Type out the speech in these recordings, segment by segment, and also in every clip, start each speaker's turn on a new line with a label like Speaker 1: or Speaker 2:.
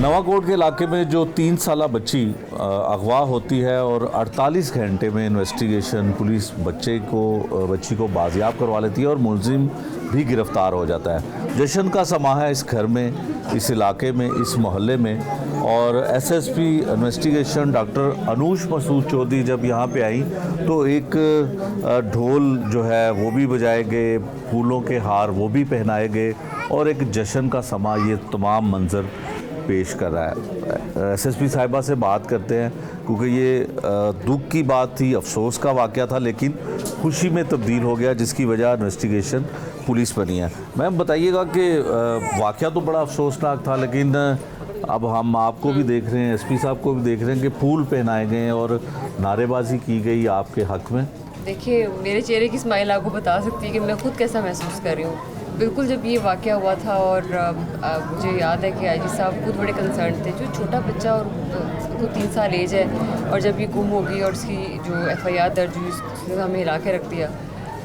Speaker 1: नवाकोट के इलाके में जो 3 साला बच्ची अगवा होती है और 48 घंटे में इन्वेस्टिगेशन पुलिस बच्ची को बाजियाब करवा लेती है और मुलजिम भी गिरफ्तार हो जाता है। जश्न का समा है इस घर में, इस इलाके में, इस मोहल्ले में। और SSP investigation doctor Anush Masood Chaudhary जब यहाँ पे आई तो एक ढोल जो है वो भी बजाए गए, फूलों के हार वो भी पहनाए गए और एक जश्न का समा ये तमाम मंजर पेश कर रहा है। एसएसपी साहिबा से बात करते हैं क्योंकि ये दुख की बात थी, अफसोस का वाक़या था, लेकिन खुशी में तब्दील हो गया जिसकी वजह इन्वेस्टिगेशन पुलिस बनी है। मैम बताइएगा कि वाक़या तो बड़ा अफसोसनाक था, लेकिन अब हम आपको भी देख रहे हैं, एसपी साहब को भी देख रहे हैं कि फूल पहनाए गए हैं और नारेबाजी की गई आपके हक़ में।
Speaker 2: देखिए, मेरे चेहरे की स्माइल आपको बता सकती है कि मैं खुद कैसा महसूस कर रही हूँ। बिल्कुल जब ये वाक़या हुआ था और मुझे याद है कि आईजी साहब खुद बड़े कंसर्न थे। जो छोटा बच्चा और उसको 3 साल एज है और जब ये गुम हो गई और उसकी जो FIR दर्ज हुई उसने हमें हिला के रख दिया।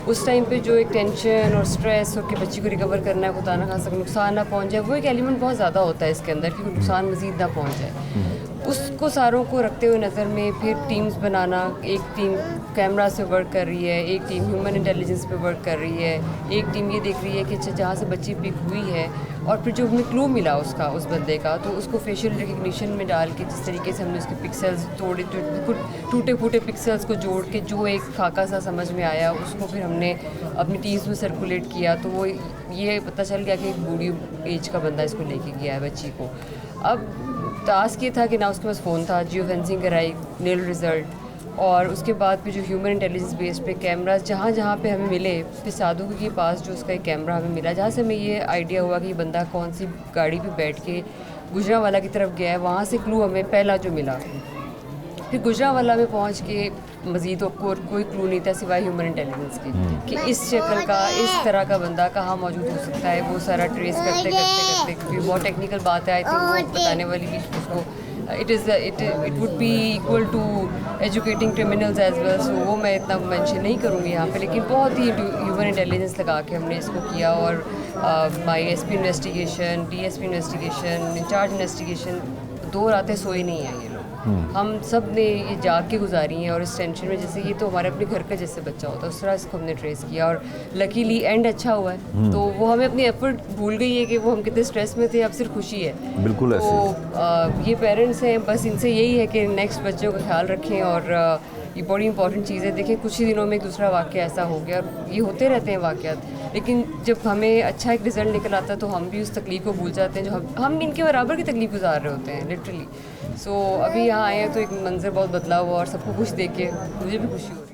Speaker 2: उस टाइम पे जो एक टेंशन और स्ट्रेस और कि बच्ची को रिकवर करना है, खुदा ना खासा नुकसान ना पहुंच जाए, वो एक एलिमेंट बहुत ज़्यादा होता है इसके अंदर कि नुकसान मज़ीद ना पहुंच जाए। उसको सारों को रखते हुए नज़र में फिर टीम्स बनाना, एक टीम कैमरा से वर्क कर रही है, एक टीम ह्यूमन इंटेलिजेंस पे वर्क कर रही है, एक टीम ये देख रही है कि जहाँ से बच्ची पिक हुई है और फिर जो हमें क्लू मिला उसका उस बंदे का, तो उसको फेशियल रिकग्निशन में डाल के जिस तरीके से हमने उसके पिक्सेल्स तोड़े, जो बिल्कुल टूटे फूटे पिक्सेल्स को जोड़ के जो एक खाका सा समझ में आया, उसको फिर हमने अपनी टीम्स में सर्कुलेट किया। तो वो ये पता चल गया कि एक बूढ़ी एज का बंदा इसको लेके गया है बच्ची को। अब टास्क ये था कि ना उसके पास फ़ोन था, जियो फेंसिंग कराई, नील रिज़ल्ट, और उसके बाद फिर जो ह्यूमन इंटेलिजेंस बेस पे कैमरास जहाँ जहाँ पे हमें मिले, फिर साधु के पास जो उसका एक कैमरा हमें मिला जहाँ से हमें ये आइडिया हुआ कि ये बंदा कौन सी गाड़ी पे बैठ के गुजरांवाला की तरफ गया है, वहाँ से क्लू हमें पहला जो मिला। फिर गुजरांवाला में पहुँच के मज़ीद कोई क्लू नहीं था सिवाय ह्यूमन इंटेलिजेंस के कि इस शक्ल का, इस तरह का बंदा कहाँ मौजूद हो सकता है। वो सारा ट्रेस करते करते क्योंकि बहुत टेक्निकल बात है, आई थिंक वो बताने वाली भी उसको it would be equal to educating criminals as well, so वो मैं इतना मेंशन नहीं करूँगी यहाँ पे, लेकिन बहुत ही ह्यूमन इंटेलिजेंस लगा के हमने इसको किया। और my SP investigation, DSP investigation, incharge investigation 2 रातें सोए नहीं हैं ये लोग। हम सब ने ये जाग के गुजारी हैं और इस टेंशन में, जैसे ये तो हमारे अपने घर का जैसे बच्चा होता है उस तरह इसको हमने ट्रेस किया और लकीली एंड अच्छा हुआ है। तो वो हमें अपनी एफर्ट भूल गई है कि वो हम कितने स्ट्रेस में थे, अब सिर्फ खुशी है।
Speaker 1: बिल्कुल ऐसे।
Speaker 2: तो ये पेरेंट्स हैं, बस इनसे यही है कि नेक्स्ट बच्चों का ख्याल रखें और ये बड़ी इंपॉर्टेंट चीज़ है। देखिए, कुछ ही दिनों में एक दूसरा वाक़या ऐसा हो गया और ये होते रहते हैं वाक़यात, लेकिन जब हमें अच्छा एक रिज़ल्ट निकल आता है तो हम भी उस तकलीफ़ को भूल जाते हैं जो हम इनके बराबर की तकलीफ़ गुजार रहे होते हैं लिटरली। सो अभी यहाँ आए हैं तो एक मंजर बहुत बदला हुआ और सबको खुश देख के मुझे भी खुशी हुई।